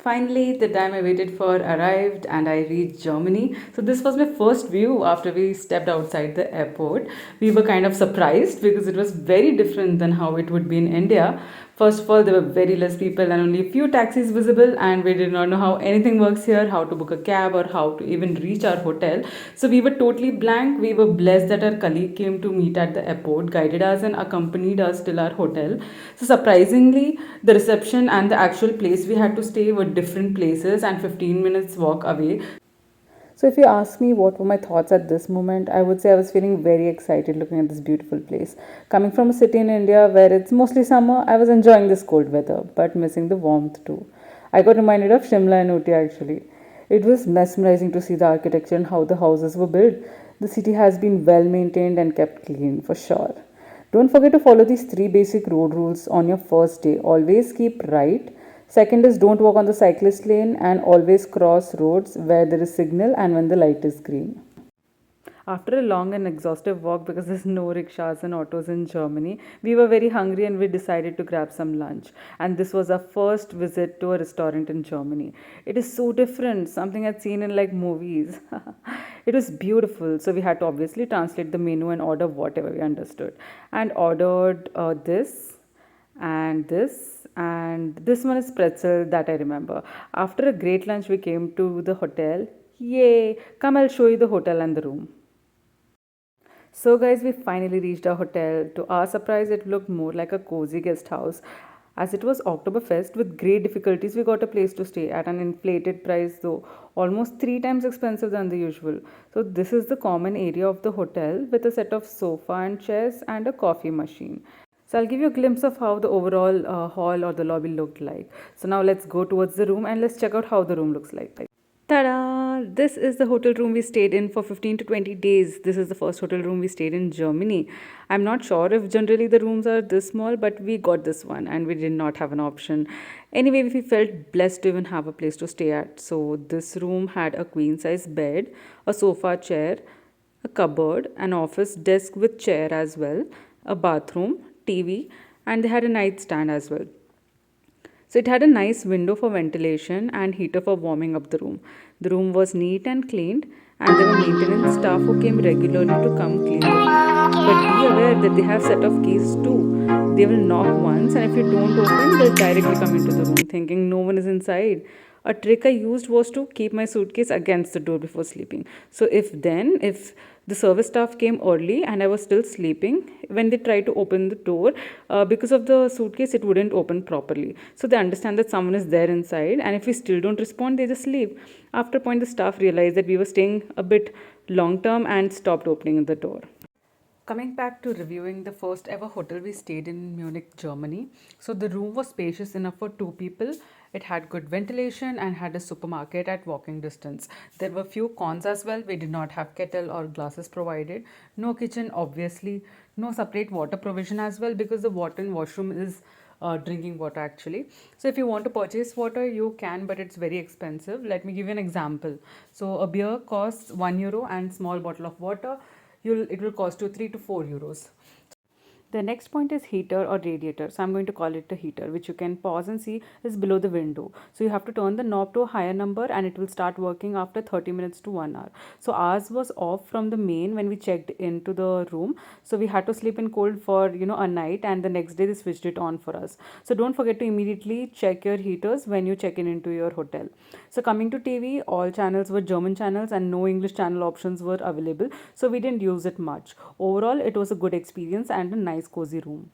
Finally, the time I waited for arrived and I reached Germany. So, this was my first view after we stepped outside the airport. We were kind of surprised because it was very different than how it would be in India. First of all, there were very less people and only a few taxis visible, and we did not know how anything works here, how to book a cab, or how to even reach our hotel. So, we were totally blank. We were blessed that our colleague came to meet at the airport, guided us, and accompanied us till our hotel. So, surprisingly, the reception and the actual place we had to stay were different places and 15 minutes walk away. So, if you ask me what were my thoughts at this moment, I would say I was feeling very excited looking at this beautiful place. Coming from a city in India where it's mostly summer, I was enjoying this cold weather but missing the warmth too. I got reminded of Shimla and Ooty actually. It was mesmerizing to see the architecture and how the houses were built. The city has been well maintained and kept clean for sure. Don't forget to follow these three basic road rules on your first day. Always keep right. Second is don't walk on the cyclist lane and always cross roads where there is signal and when the light is green. After a long and exhaustive walk, because there's no rickshaws and autos in Germany, we were very hungry and we decided to grab some lunch. And this was our first visit to a restaurant in Germany. It is so different, something I'd seen in like movies. It was beautiful, so we had to obviously translate the menu and order whatever we understood. And ordered this one is pretzel that I remember. After a great lunch, we came to the hotel. Yay! Come, I'll show you the hotel and the room. So, guys, we finally reached our hotel. To our surprise, it looked more like a cozy guest house. As it was Oktoberfest, with great difficulties, we got a place to stay at an inflated price, though almost three times expensive than the usual. So, this is the common area of the hotel with a set of sofa and chairs and a coffee machine. So, I'll give you a glimpse of how the overall hall or the lobby looked like. So, now let's go towards the room and let's check out how the room looks like. Ta-da! This is the hotel room we stayed in for 15 to 20 days. This is the first hotel room we stayed in Germany. I'm not sure if generally the rooms are this small, but we got this one and we did not have an option. Anyway, we felt blessed to even have a place to stay at. So this room had a queen size bed, a sofa chair, a cupboard, an office desk with chair as well, a bathroom, TV, and they had a nightstand as well. So it had a nice window for ventilation and heater for warming up the room. The room was neat and cleaned, and there were maintenance staff who came regularly to come clean the room. But be aware that they have set of keys too. They will knock once, and if you don't open, they'll directly come into the room, thinking no one is inside. A trick I used was to keep my suitcase against the door before sleeping. So if the service staff came early and I was still sleeping, when they tried to open the door, because of the suitcase, it wouldn't open properly. So they understand that someone is there inside, and if we still don't respond, they just leave. After a point, the staff realized that we were staying a bit long term and stopped opening the door. Coming back to reviewing the first ever hotel we stayed in Munich, Germany. So the room was spacious enough for two people. It had good ventilation and had a supermarket at walking distance. There were few cons as well. We did not have kettle or glasses provided. No kitchen, obviously. No separate water provision as well because the water in washroom is drinking water actually. So if you want to purchase water, you can, but it's very expensive. Let me give you an example. So a beer costs €1 and small bottle of water it will cost you 3 to 4 euros. The next point is heater or radiator. So I'm going to call it a heater, which you can pause and see is below the window. So you have to turn the knob to a higher number and it will start working after 30 minutes to 1 hour. So ours was off from the main when we checked into the room. So we had to sleep in cold for a night, and the next day they switched it on for us. So don't forget to immediately check your heaters when you check in into your hotel. So coming to TV, all channels were German channels and no English channel options were available. So we didn't use it much. Overall, it was a good experience and a nice cozy room.